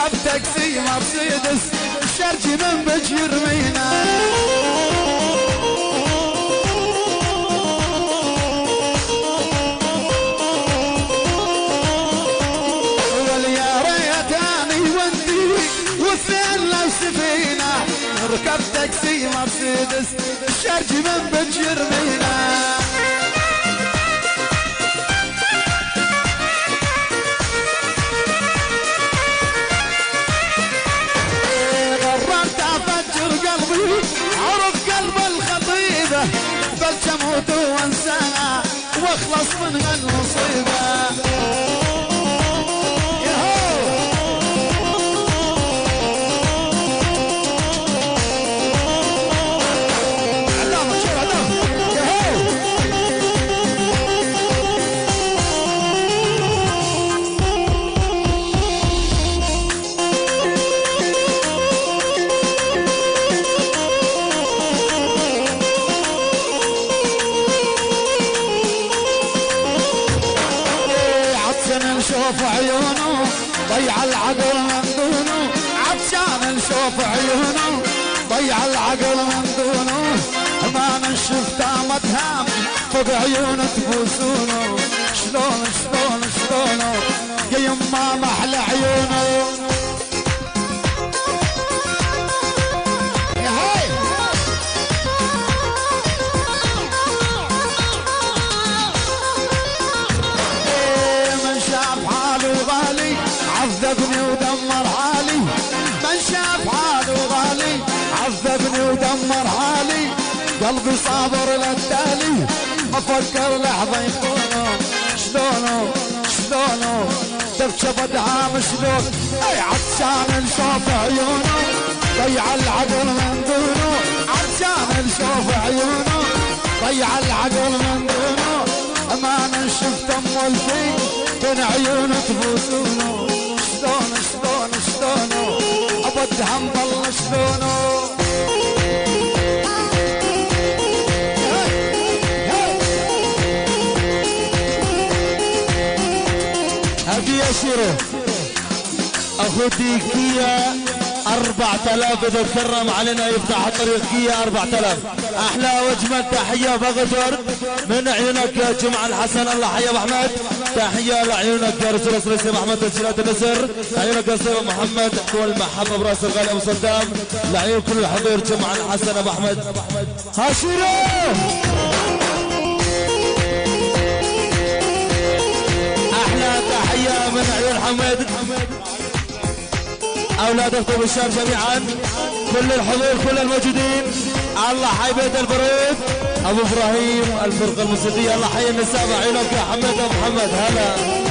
نركب تاكسي مرسيدس الشرجي من بج يرمينا واليا ريتاني وانتي وفين لو سفينة نركب تاكسي مرسيدس الشرجي من بج يرمينا عرف قلب الخطيبة بل اموت وانساها واخلص من هالمصيبة نشوف عيونه ضيع العقل من دونه عطشان نشوف عيونه ضيع العقل من دونه ما نشوف تامتها فوق عيونه تبوسونه شلون شلون شلونه يا يما محلى عيونه عذبني ودمر حالي من شاف حاله غالي عذبني ودمر حالي قلبي صابر للتالي ما فكر لحظة يخونه شلونه شلونه تبكى بدعام شلون اي عطشان نشوف عيونه ضيع العقل من دونه عطشان نشوف عيونه ضيع العقل من دونه امانه شفت ام الفي بين عيونه تبوسونه شلون شلون شلونه ابد هم ضل شلونه هدي يا شيرو اخو كيا 4000 اذا تكرم علينا يفتح الطريق كيا 4000 احلى واجمل تحيه فقط ورد من عيونك يا جمعه الحسن الله حي ابو احمد تحيه لعيونك يا رسول الله سيدي محمد تسجيلات النسر عيونك يا سيدي محمد والمحبه براس الغالي ابو صدام لعيون كل الحضور جمعه الحسن ابو احمد هاشيرو احلى تحيه من عيون حمد اولاد اخت الشام جميعا كل الحضور كل الموجودين الله حي بيت البريد ابو ابراهيم الفرقه الموسيقيه الله حي النساء عيونك يا حمد ابو محمد هلا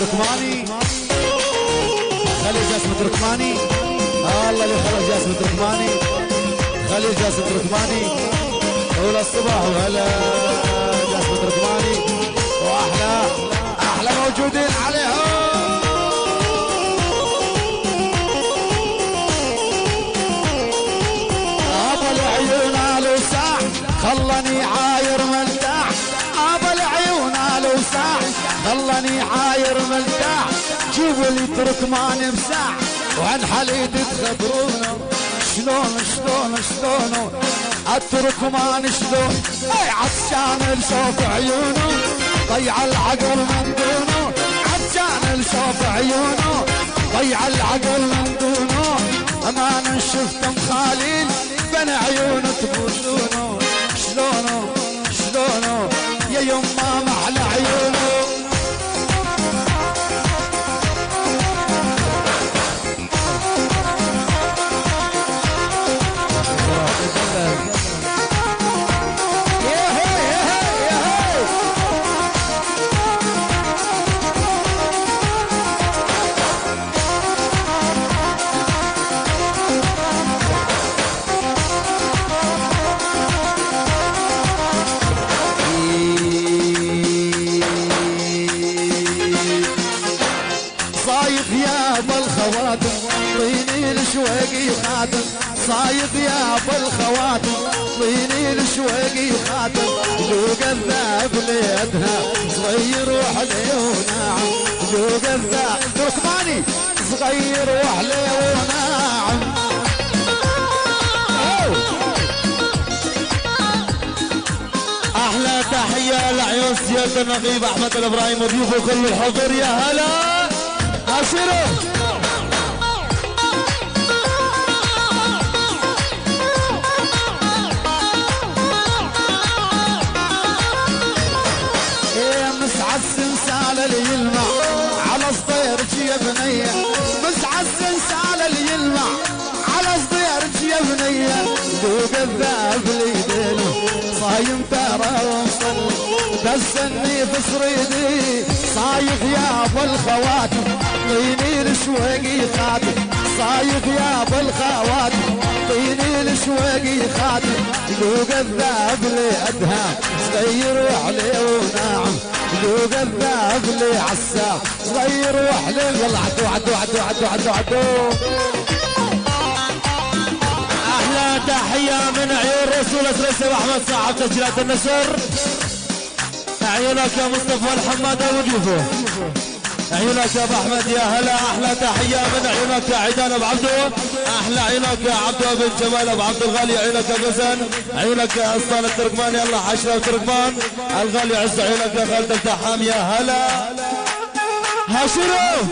تركماني خلي جاسم تركماني الله اللي خلى جاسم تركماني خلي جاسم تركماني طول الصباح وهلا جاسم تركماني واحلى احلى موجودين عليهم ابو العيون على ساح خلاني عاير مرتاح ابو العيون على ساح خلاني عاير مرتاح جيبوا لي تركمان بساع وعن حليد تخبرونا شلون شلون شلون التركمان شلون اي عطشان نشوف عيونه ضيع العقل من دونه عطشان نشوف عيونه ضيع العقل من دونه امانه شفت ام خليل بين عيونه تبوسونه شلونه شلونه يا يما محلى عيونه صايد يا ابو الخواتم طيني الشويقي خاتم ذوق الذاب ليدها صغير وحلي وناعم ذوق الذاب تركماني صغير وحلي وناعم احلى تحيه لعيون سياده النقيب احمد الابراهيم وضيوفه كل الحضور. يا هلا اشرف مسعى السنسال اللي يلمع على صديرك يا بنيه مسعى السنسال اللي يلمع على صديرك يا بنيه ذوق الذاب ليدينه صايم ترى ومصلي دسني في صريدي صايف يا ابو الخواتم طيني الشويقي خاتم صايف يا ابو الخواتم طيني الشويقي خاتم ذوق الذاب ليدها صغير وحلي وناعم ذوق الذاب لي عالساق صغير وحلي. يلا عدو عدو عدو عدو عدو عدو. احلى تحيه من عيون رسول سلسله احمد صاحب تسجيلات النسر. عيونك يا مصطفى الحماد وضيوفه عيونك يا ابو احمد. يا هلا احلى تحيه من عيونك يا عيدان ابو عبدو. احلى عيونك يا عبدو بن جمال ابو عبد الغالي. عيونك يا غزن عيونك يا اسطان التركمان. يلا حشره وتركمان الغالي عز عيونك يا خالد التحام. يا هلا هاشرو